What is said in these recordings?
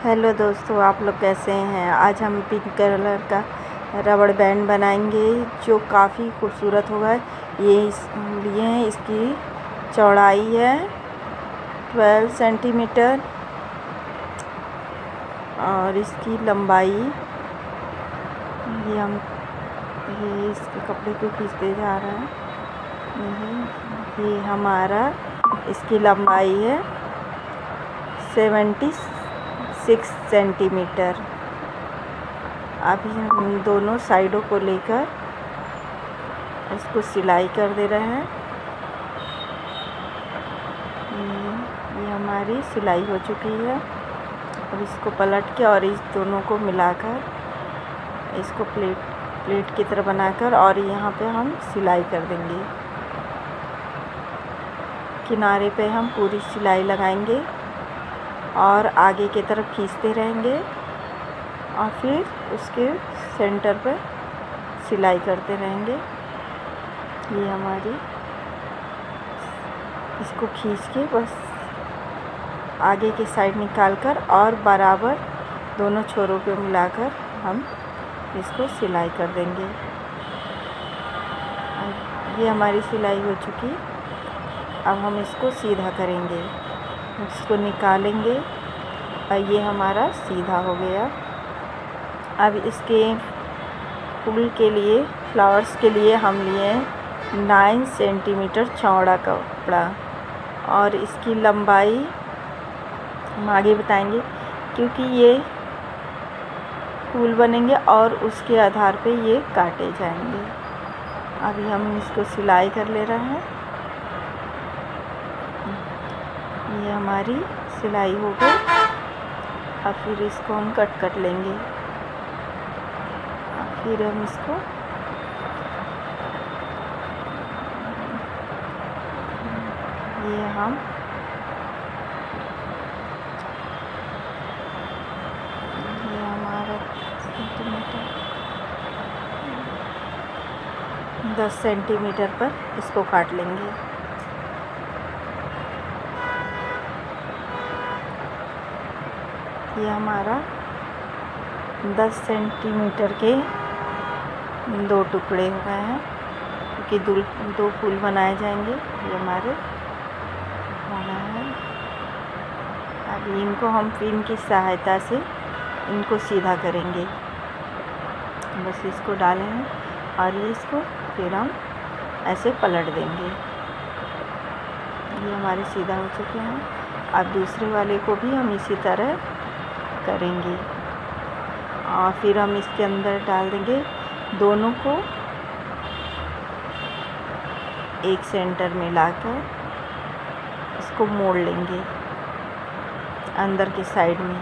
Hello दोस्तों, आप लोग कैसे हैं। आज हम पिंक कलर का रबड़ बैंड बनाएंगे जो काफ़ी खूबसूरत होगा। ये लिए हैं, इसकी चौड़ाई है 12 सेंटीमीटर और इसकी लंबाई ये इसके कपड़े को खींचते जा रहा है। ये हमारा इसकी लंबाई है 76 सेंटीमीटर। अभी हम दोनों साइडों को लेकर इसको सिलाई कर दे रहे हैं। ये हमारी सिलाई हो चुकी है। अब इसको पलट के और इस दोनों को मिलाकर इसको प्लेट की तरह बनाकर और यहाँ पे हम सिलाई कर देंगे। किनारे पे हम पूरी सिलाई लगाएंगे और आगे की तरफ खींचते रहेंगे और फिर उसके सेंटर पर सिलाई करते रहेंगे। ये हमारी इसको खींच के बस आगे की साइड निकालकर और बराबर दोनों छोरों पे मिलाकर हम इसको सिलाई कर देंगे। ये हमारी सिलाई हो चुकी। अब हम इसको सीधा करेंगे, इसको निकालेंगे और ये हमारा सीधा हो गया। अब इसके फूल के लिए, फ्लावर्स के लिए हम लिए 9 सेंटीमीटर चौड़ा कपड़ा और इसकी लंबाई हम आगे बताएंगे क्योंकि ये फूल बनेंगे और उसके आधार पे ये काटे जाएंगे। अभी हम इसको सिलाई कर ले रहे हैं। ये हमारी सिलाई हो गई। अब फिर इसको हम कट लेंगे। फिर हम इसको ये हमारा 10 सेंटीमीटर पर इसको काट लेंगे। ये हमारा 10 सेंटीमीटर के 2 टुकड़े हो गए हैं क्योंकि दो फूल बनाए जाएंगे। ये हमारे बना है। अभी इनको हम पिन की सहायता से इनको सीधा करेंगे। बस इसको डालें और ये इसको फिर हम ऐसे पलट देंगे। ये हमारे सीधा हो चुके हैं। अब दूसरे वाले को भी हम इसी तरह करेंगे और फिर हम इसके अंदर डाल देंगे। दोनों को एक सेंटर में लाकर इसको मोड़ लेंगे अंदर की साइड में।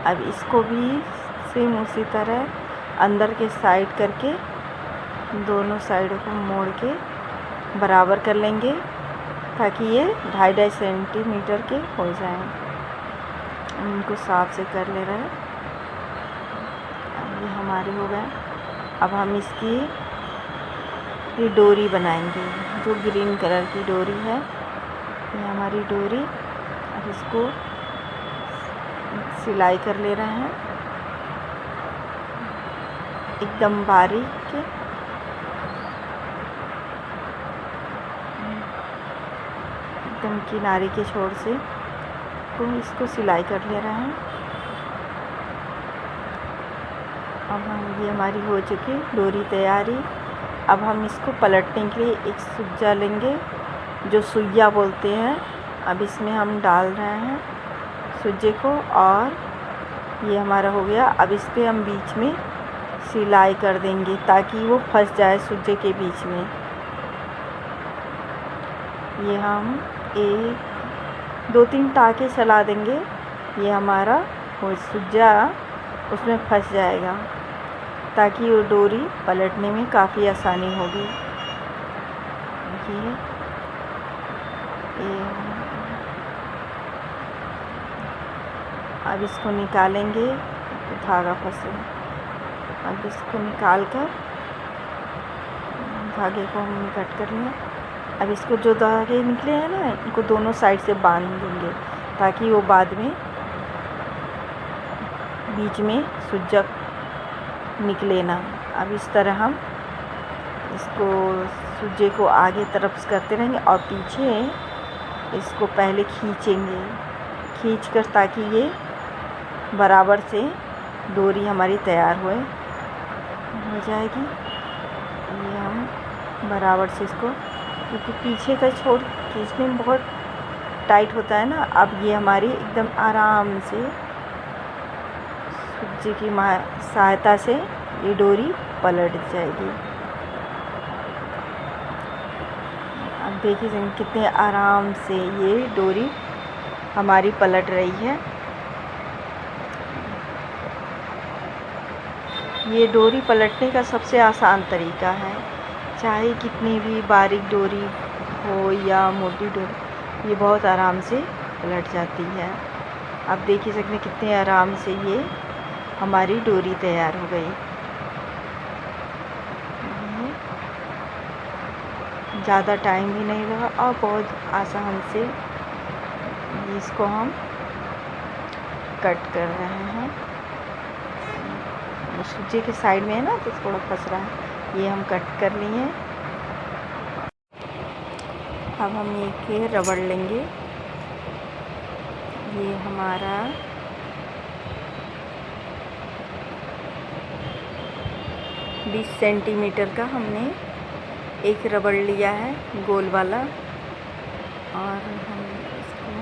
अब इसको भी सेम उसी तरह अंदर के साइड करके दोनों साइडों को मोड़ के बराबर कर लेंगे ताकि ये 2.5 सेंटीमीटर के हो जाएं। इनको साफ से कर ले रहे हैं। ये हमारे हो गए। अब हम इसकी ये डोरी बनाएंगे जो ग्रीन कलर की डोरी है। ये हमारी डोरी। अब इसको सिलाई कर ले रहे हैं एकदम बारीक। एकदम किनारे के छोर से तो इसको सिलाई कर ले रहे हैं। अब ये हमारी हो चुकी डोरी तैयारी। अब हम इसको पलटने के लिए एक सुज्जा लेंगे जो सुइया बोलते हैं। अब इसमें हम डाल रहे हैं सुज्जे को और ये हमारा हो गया। अब इस पर हम बीच में सिलाई कर देंगे ताकि वो फंस जाए सुज्जे के बीच में। ये हम 2-3 टाँके चला देंगे। ये हमारा वो सुज्जा उसमें फंस जाएगा ताकि वो डोरी पलटने में काफ़ी आसानी होगी। ये अब इसको निकालेंगे तो धागा फंसे। अब इसको निकाल कर धागे को हम कट कर लें। अब इसको जो धागे निकले हैं ना, इनको दोनों साइड से बांध देंगे ताकि वो बाद में बीच में सुज्जा निकले ना। अब इस तरह हम इसको सुज्जे को आगे तरफ करते रहेंगे और पीछे इसको पहले खींच कर, ताकि ये बराबर से डोरी हमारी तैयार हो जाएगी। ये हम बराबर से इसको, क्योंकि पीछे का छोड़ खींचने में बहुत टाइट होता है ना। अब ये हमारी एकदम आराम से सुज्जे की सहायता से ये डोरी पलट जाएगी। अब देखिए कितने आराम से ये डोरी हमारी पलट रही है। ये डोरी पलटने का सबसे आसान तरीका है। चाहे कितनी भी बारीक डोरी हो या मोटी डोरी, ये बहुत आराम से पलट जाती है। अब देखिए सकते कितने आराम से ये हमारी डोरी तैयार हो गई। ज़्यादा टाइम भी नहीं लगा और बहुत आसान से इसको हम कट कर रहे हैं। सुज्जे के साइड में है ना, तो थोड़ा फंस रहा है। ये हम कट कर लिए। अब हम एक रबड़ लेंगे। ये हमारा 20 सेंटीमीटर का हमने एक रबड़ लिया है, गोल वाला, और हम इसको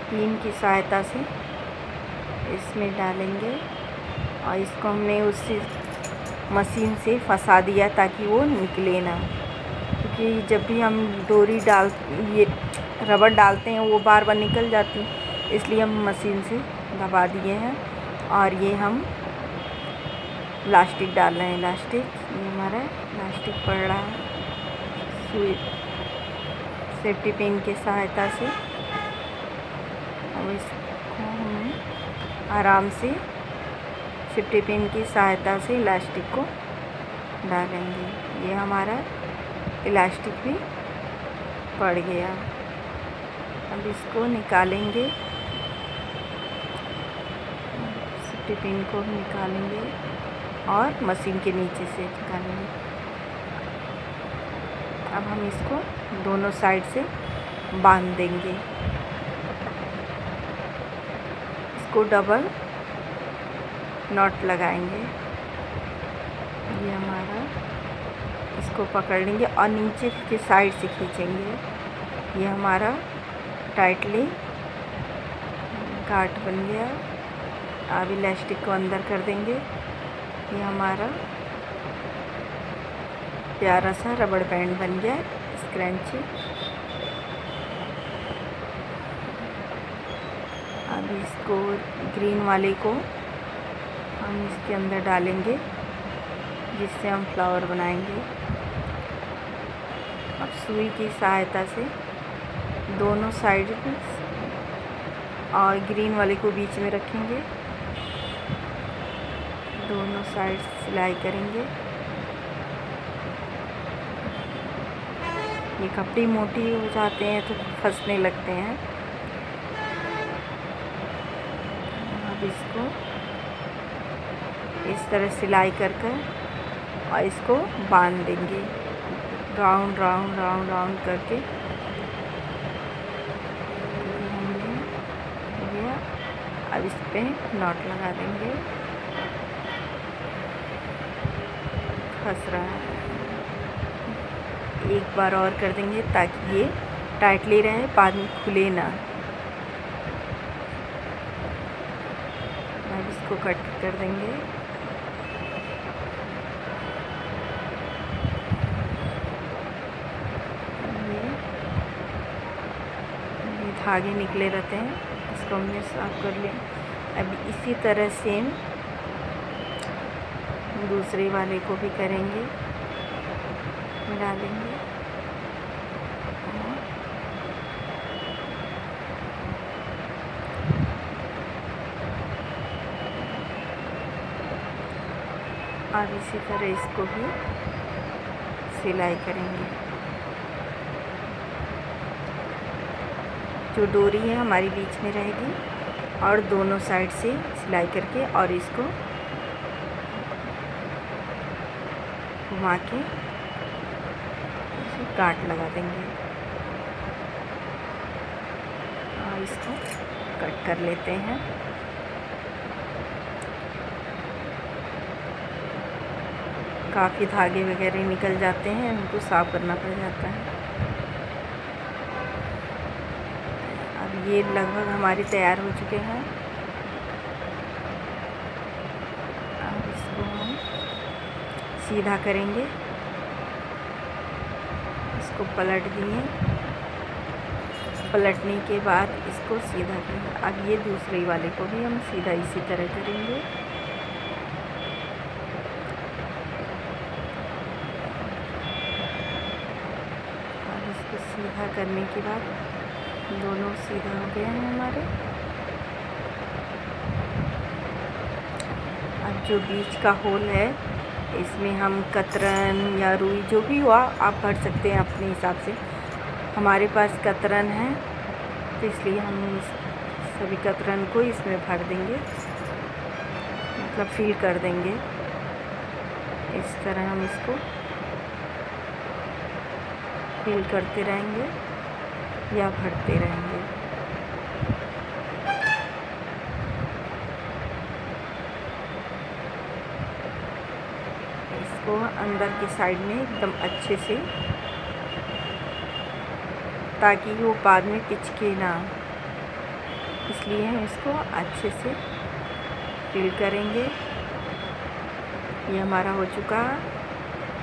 पिन की सहायता से इसमें डालेंगे और इसको हमने उसी मशीन से फंसा दिया ताकि वो निकले ना। क्योंकि जब भी हम डोरी ये रबड़ डालते हैं वो बार बार निकल जाती है, इसलिए हम मशीन से दबा दिए हैं। और ये हम इलास्टिक डाल रहे हैं। ये हमारा इलास्टिक पड़ रहा है सुई सेफ्टी पिन की सहायता से। अब इसको हम आराम से सेफ्टी पिन की सहायता से इलास्टिक को डालेंगे। ये हमारा इलास्टिक भी पड़ गया। अब इसको निकालेंगे, सेफ्टी पिन को निकालेंगे और मशीन के नीचे से निकालेंगे। अब हम इसको दोनों साइड से बांध देंगे। इसको डबल नॉट लगाएंगे। ये हमारा, इसको पकड़ लेंगे और नीचे के साइड से खींचेंगे। ये हमारा टाइटली गांठ बन गया। अब इलास्टिक को अंदर कर देंगे। ये हमारा प्यारा सा रबड़ बैंड बन गया स्क्रंची। अब इसको ग्रीन वाले को हम इसके अंदर डालेंगे, जिससे हम फ्लावर बनाएंगे। अब सुई की सहायता से दोनों साइड और ग्रीन वाले को बीच में रखेंगे। दोनों साइड सिलाई करेंगे। ये कपड़े मोटी हो जाते हैं तो फंसने लगते हैं। अब इसको इस तरह सिलाई कर और इसको बांध देंगे राउंड राउंड राउंड राउंड करके। अब इस पे नॉट लगा देंगे। फंस रहा है, एक बार और कर देंगे ताकि ये टाइटली रहे, बाद में खुले ना। अब इसको कट कर देंगे। ये धागे निकले रहते हैं, इसको हमने साफ कर लिया। अब इसी तरह सेम दूसरे वाले को भी करेंगे, डालेंगे। और इसी तरह इसको भी सिलाई करेंगे। जो डोरी है हमारी बीच में रहेगी और दोनों साइड से सिलाई करके और इसको घुमा के गांठ लगा देंगे और इसको कट कर लेते हैं। काफ़ी धागे वगैरह निकल जाते हैं, उनको साफ करना पड़ जाता है। अब ये लगभग हमारे तैयार हो चुके हैं। अब इसको हम सीधा करेंगे, इसको पलट दिए, पलटने के बाद इसको सीधा करेंगे। अब ये दूसरे वाले को भी हम सीधा इसी तरह करेंगे। सीधा करने के बाद दोनों सीधा हो गए हैं हमारे। अब जो बीच का होल है इसमें हम कतरन या रुई जो भी हुआ आप भर सकते हैं अपने हिसाब से। हमारे पास कतरन है तो इसलिए हम इस सभी कतरन को इसमें भर देंगे, मतलब फिल कर देंगे। इस तरह हम इसको फिल करते रहेंगे या भरते रहेंगे। इसको अंदर की साइड में एकदम अच्छे से, ताकि वो बाद में पिचके ना, इसलिए हम इसको अच्छे से फिल करेंगे। ये हमारा हो चुका।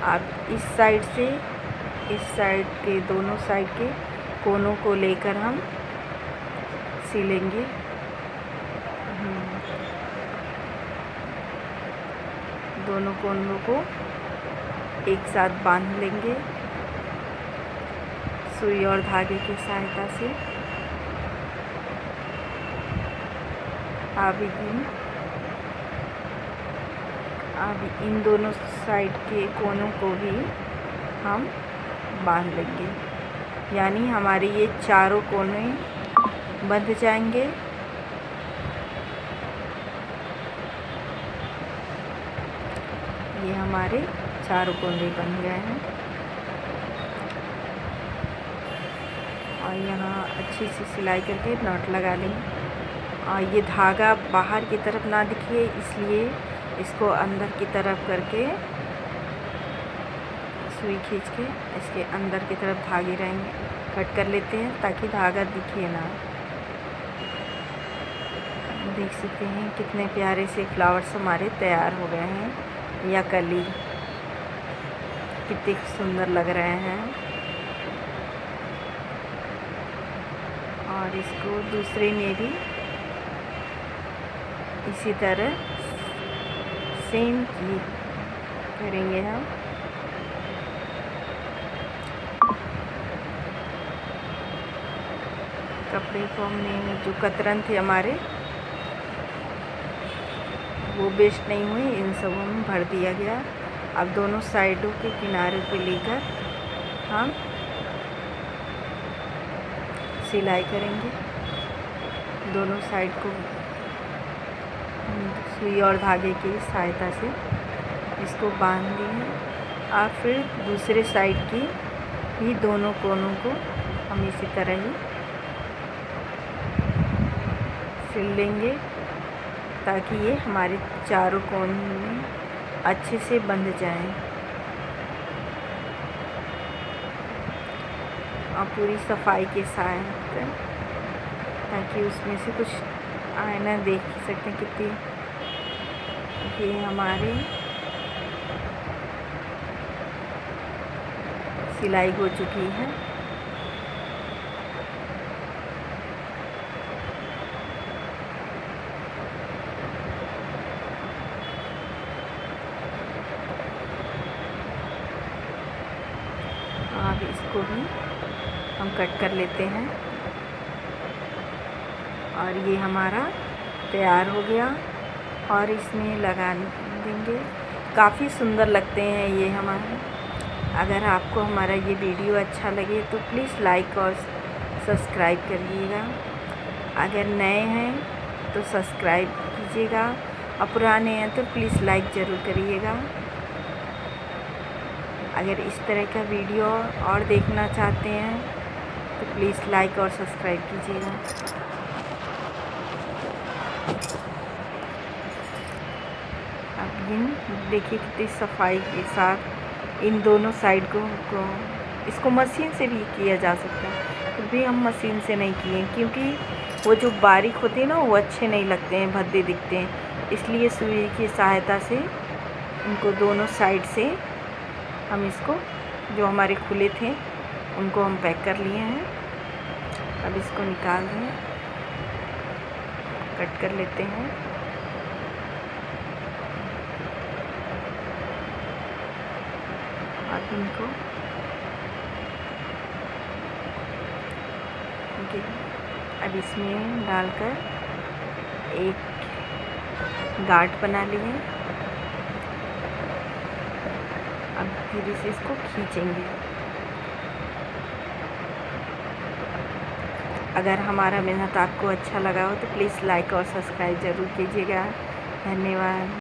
अब इस साइड से इस साइड के दोनों साइड के कोनों को लेकर हम सिलेंगे। दोनों कोनों को एक साथ बांध लेंगे सुई और धागे की सहायता से। अब इन दोनों साइड के कोनों को भी हम बांध लेंगे, यानी हमारे ये चारों कोने बंध जाएंगे। ये हमारे चारों कोने बन गए हैं। और यहाँ अच्छी सी सिलाई करके नॉट लगा लेंगे। और ये धागा बाहर की तरफ ना दिखे, इसलिए इसको अंदर की तरफ करके सुई खींच के इसके अंदर की तरफ धागे रहेंगे, कट कर लेते हैं ताकि धागा दिखे ना। देख सकते हैं कितने प्यारे से फ्लावर्स हमारे तैयार हो गए हैं, या कली कितने सुंदर लग रहे हैं। और इसको दूसरे में भी इसी तरह सेम करेंगे हम। कपड़े को हमने जो कतरन थे हमारे वो वेस्ट नहीं हुए, इन सब में भर दिया गया। अब दोनों साइडों के किनारे पे लेकर हम सिलाई करेंगे। दोनों साइड को सुई और धागे की सहायता से इसको बांध दिए। और फिर दूसरे साइड की भी दोनों कोनों को हम इसी तरह ही सिल लेंगे, ताकि ये हमारे चारों कोन में अच्छे से बंध जाएं। और पूरी सफाई के साथ, ताकि उसमें से कुछ आईना देख सकते हैं कितनी ये हमारे सिलाई हो चुकी है। अब इसको भी हम कट कर लेते हैं। और ये हमारा तैयार हो गया और इसमें लगा देंगे। काफ़ी सुंदर लगते हैं ये हमारे। अगर आपको हमारा ये वीडियो अच्छा लगे तो प्लीज़ लाइक और सब्सक्राइब करिएगा। अगर नए हैं तो सब्सक्राइब कीजिएगा, और पुराने हैं तो प्लीज़ लाइक ज़रूर करिएगा। अगर इस तरह का वीडियो और देखना चाहते हैं तो प्लीज़ लाइक और सब्सक्राइब कीजिएगा। अब इन देखिए कितनी सफाई के साथ इन दोनों साइड को इसको मशीन से भी किया जा सकता है, फिर भी हम मशीन से नहीं किए क्योंकि वो जो बारीक होते हैं ना वो अच्छे नहीं लगते हैं, भद्दे दिखते हैं। इसलिए सुई की सहायता से इनको दोनों साइड से हम इसको जो हमारे खुले थे उनको हम पैक कर लिए हैं। अब इसको निकाल दें, कट कर लेते हैं। अब इनको अब इसमें डालकर एक गांठ बना लिए। अब धीरे से इसको खींचेंगे। अगर हमारा मेहनत आपको अच्छा लगा हो तो प्लीज़ लाइक और सब्सक्राइब ज़रूर कीजिएगा। धन्यवाद।